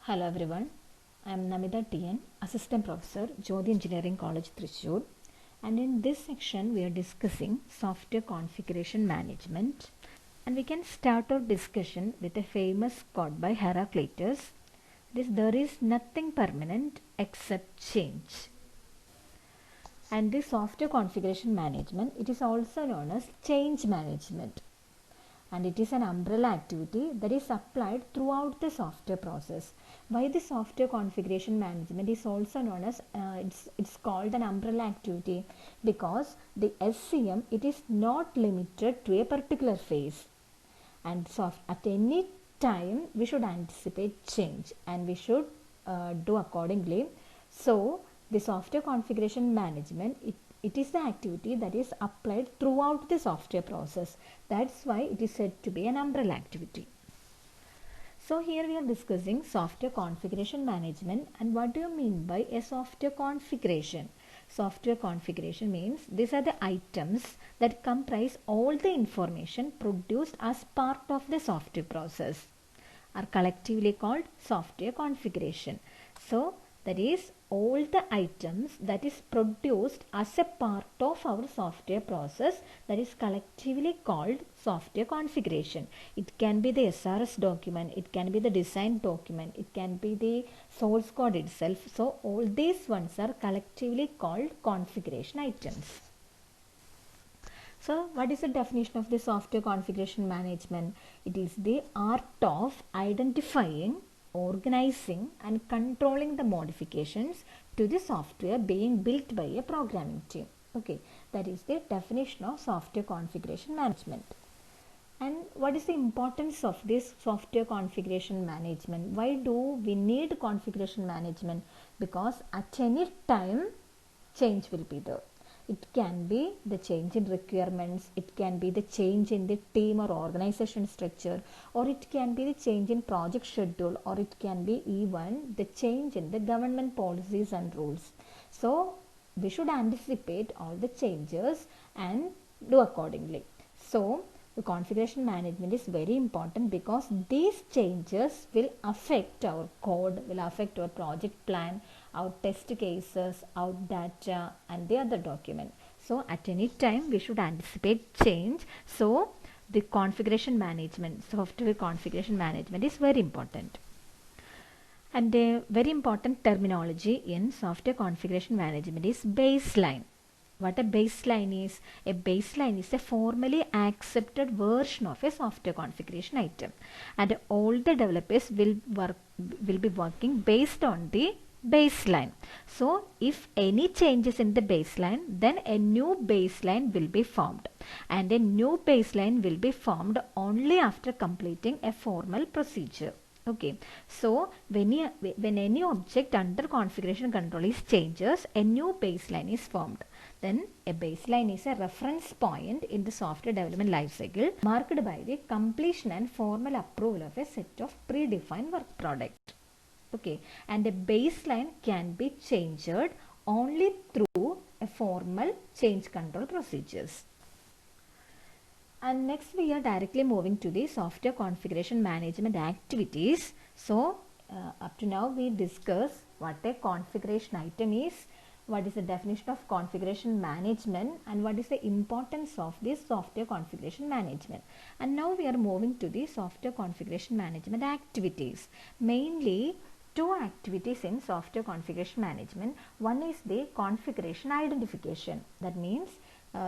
Hello everyone, I am Namita TN, Assistant Professor, Jyoti Engineering College, Thrissur. And in this section, we are discussing software configuration management. And we can start our discussion with a famous quote by Heraclitus. There is nothing permanent except change. And this software configuration management, it is also known as change management. And it is an umbrella activity that is applied throughout the software process. Why the software configuration management is also known as it's called an umbrella activity, because the SCM, it is not limited to a particular phase, and at any time we should anticipate change and we should do accordingly. So the software configuration management, it is the activity that is applied throughout the software process. That's why it is said to be an umbrella activity. So here we are discussing software configuration management. And what do you mean by a software configuration? Software configuration means these are the items that comprise all the information produced as part of the software process, are collectively called software configuration. So that is all the items that is produced as a part of our software process, that is collectively called software configuration. It can be the SRS document, it can be the design document, it can be the source code itself. So all these ones are collectively called configuration items. So what is the definition of the software configuration management? It is the art of identifying, organizing and controlling the modifications to the software being built by a programming team. Okay, that is the definition of software configuration management. And what is the importance of this software configuration management? Why do we need configuration management? Because at any time change will be there. It can be the change in requirements, it can be the change in the team or organization structure, or it can be the change in project schedule, or it can be even the change in the government policies and rules. So we should anticipate all the changes and do accordingly. So the configuration management is very important because these changes will affect our code, will affect our project plan, our test cases, our data and the other document. So at any time we should anticipate change. So the configuration management, software configuration management is very important. And a very important terminology in software configuration management is baseline. What a baseline is? A baseline is a formally accepted version of a software configuration item, and all the developers will be working based on the baseline. So if any changes in the baseline, then a new baseline will be formed, and a new baseline will be formed only after completing a formal procedure. Okay, so when any object under configuration control is changes, a new baseline is formed. Then a baseline is a reference point in the software development lifecycle, marked by the completion and formal approval of a set of predefined work product. Okay, and a baseline can be changed only through a formal change control procedures. And next we are directly moving to the software configuration management activities. So up to now we discuss what a configuration item is, what is the definition of configuration management, and what is the importance of this software configuration management. And now we are moving to the software configuration management activities. Mainly two activities in software configuration management. One is the configuration identification. That means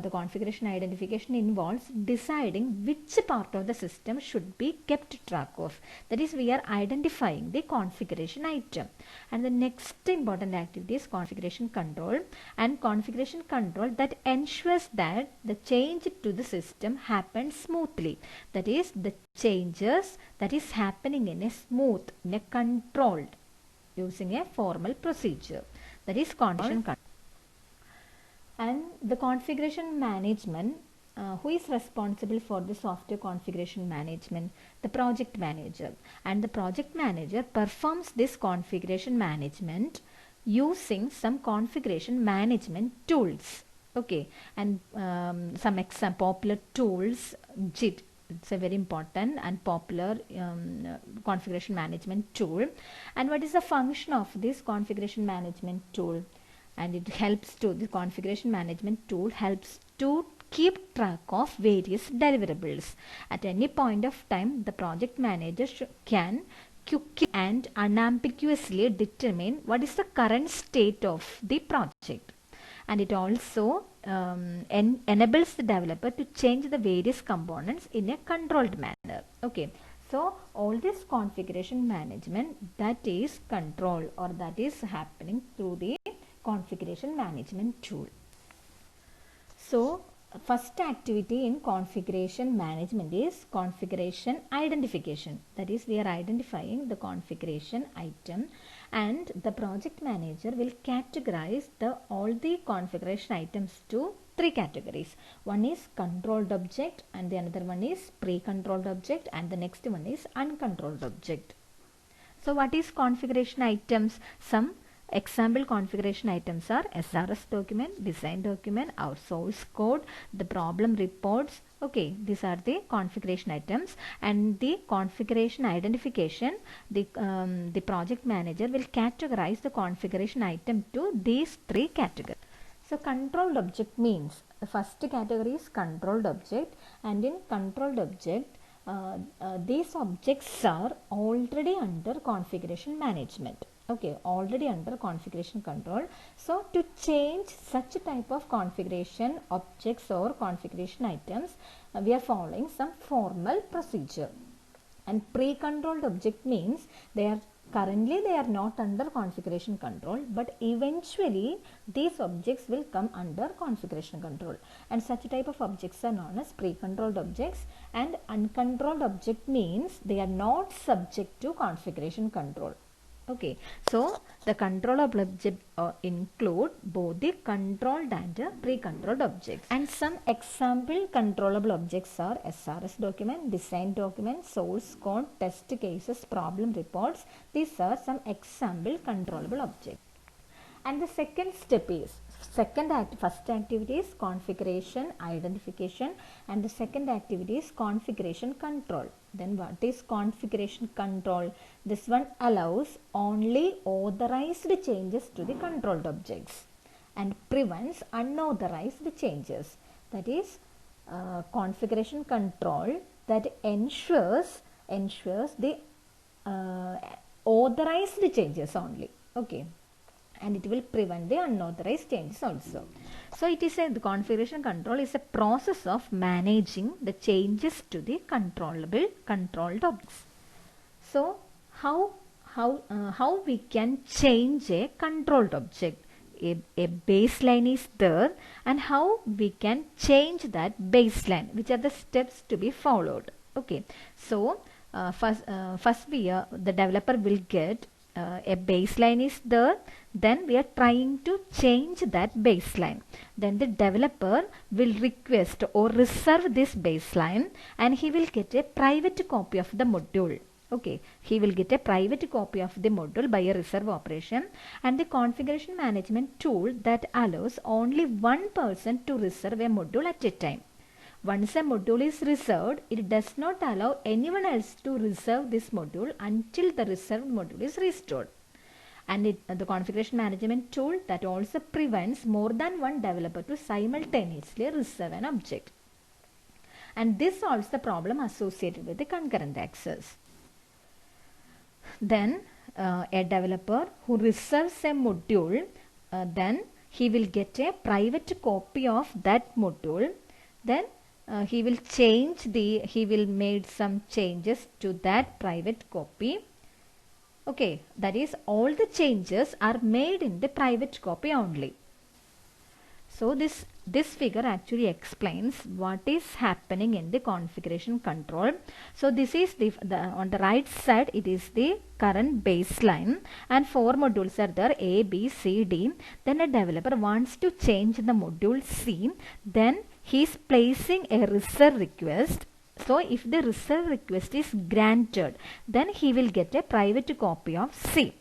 the configuration identification involves deciding which part of the system should be kept track of. That is, we are identifying the configuration item. And the next important activity is configuration control. And configuration control that ensures that the change to the system happens smoothly. That is, the changes that is happening in a smooth, in a controlled, using a formal procedure. That is configuration control. And the configuration management, who is responsible for the software configuration management? The project manager. And the project manager performs this configuration management using some configuration management tools. Okay, and some popular tools, JIT, It's a very important and popular configuration management tool. And what is the function of this configuration management tool? And it helps to, the configuration management tool helps to keep track of various deliverables. At any point of time, the project manager can quickly and unambiguously determine what is the current state of the project. And it also enables the developer to change the various components in a controlled manner. Okay, so all this configuration management, that is control, or that is happening through the configuration management tool. So first activity in configuration management is configuration identification. That is, we are identifying the configuration item, and the project manager will categorize all the configuration items to three categories. One is controlled object, and the another one is pre-controlled object, and the next one is uncontrolled object. So what is configuration items? Some example configuration items are SRS document, design document, our source code, the problem reports. Okay, these are the configuration items. And the configuration identification, the project manager will categorize the configuration item to these three categories. So controlled object means the first category is controlled object, and in controlled object these objects are already under configuration management. Okay, already under configuration control. So to change such a type of configuration objects or configuration items, we are following some formal procedure. And pre-controlled object means currently they are not under configuration control, but eventually these objects will come under configuration control, and such type of objects are known as pre-controlled objects. And uncontrolled object means they are not subject to configuration control. Okay, so the controllable object include both the controlled and pre-controlled objects. And some example controllable objects are SRS document, design document, source code, test cases, problem reports. These are some example controllable objects. And the second step is, first activity is configuration identification, and the second activity is configuration control. Then what is configuration control? This one allows only authorized changes to the controlled objects and prevents unauthorized changes. That is configuration control that ensures the authorized changes only. Okay, and it will prevent the unauthorized changes also. So it is the configuration control is a process of managing the changes to the controlled objects. So how we can change a controlled object? A baseline is there, and how we can change that baseline, which are the steps to be followed. Okay, so first the developer will get a baseline is there, then we are trying to change that baseline. Then the developer will request or reserve this baseline, and he will get a private copy of the module. Okay, he will get a private copy of the module by a reserve operation, and the configuration management tool that allows only one person to reserve a module at a time. Once a module is reserved, it does not allow anyone else to reserve this module until the reserved module is restored. And the configuration management tool that also prevents more than one developer to simultaneously reserve an object. And this solves the problem associated with the concurrent access. Then a developer who reserves a module, then he will get a private copy of that module. Then he will make some changes to that private copy. Okay, that is, all the changes are made in the private copy only. So this figure actually explains what is happening in the configuration control. So this is on the right side, it is the current baseline, and 4 modules are there, A, B, C, D. Then a developer wants to change the module C, then he is placing a reserve request. So if the reserve request is granted, then he will get a private copy of C.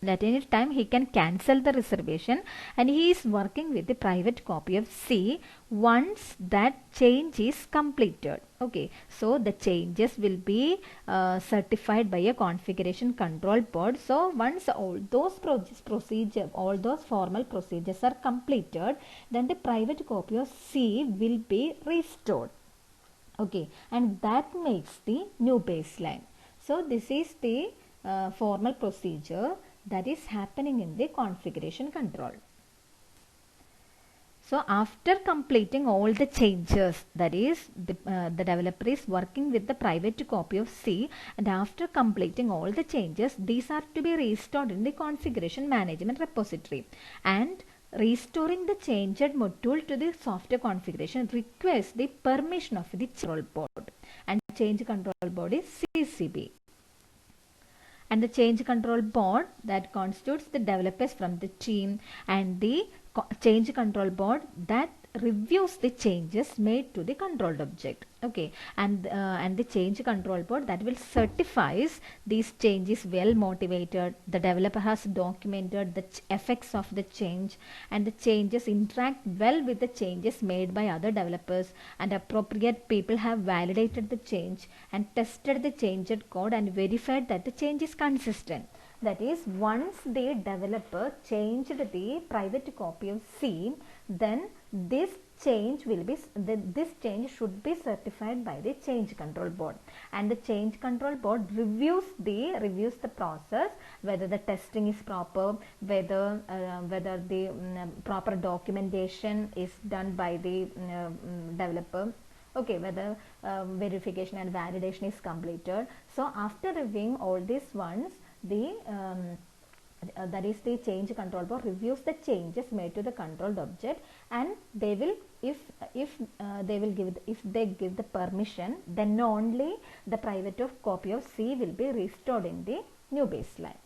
At any time he can cancel the reservation, and he is working with the private copy of C once that change is completed. Okay, so the changes will be certified by a configuration control board. So once all those all those formal procedures are completed, then the private copy of C will be restored. Okay, and that makes the new baseline. So this is the formal procedure that is happening in the configuration control. So after completing all the changes, that is the developer is working with the private copy of C, and after completing all the changes, these are to be restored in the configuration management repository. And restoring the changed module to the software configuration requires the permission of the control board, and change control board is CCB. And the change control board that constitutes the developers from the team, and the change control board that reviews the changes made to the controlled object. Okay, and the change control board that will certifies these changes well motivated, the developer has documented the effects of the change, and the changes interact well with the changes made by other developers, and appropriate people have validated the change and tested the changed code and verified that the change is consistent. That is, once the developer changed the private copy of C, then this change should be certified by the change control board, and the change control board reviews the process, whether the testing is proper, whether the proper documentation is done by the developer. Okay, whether verification and validation is completed. So after reviewing all these ones, the that is the change control board reviews the changes made to the controlled object, and they will, if they give the permission, then only the private copy of C will be restored in the new baseline.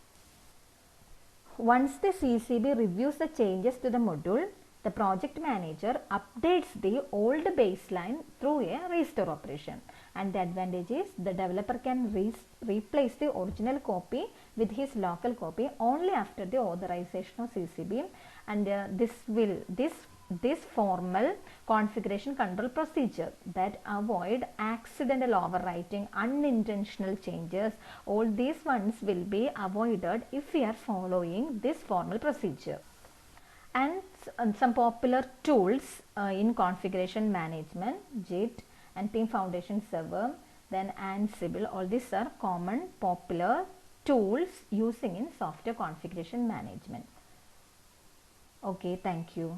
Once the CCB reviews the changes to the module, the project manager updates the old baseline through a restore operation, and the advantage is the developer can replace the original copy with his local copy only after the authorization of CCB, and this formal configuration control procedure that avoid accidental overwriting, unintentional changes, all these ones will be avoided if we are following this formal procedure. And some popular tools in configuration management, JIT and Team Foundation Server, then Ansible, all these are common popular tools using in software configuration management. Okay, thank you.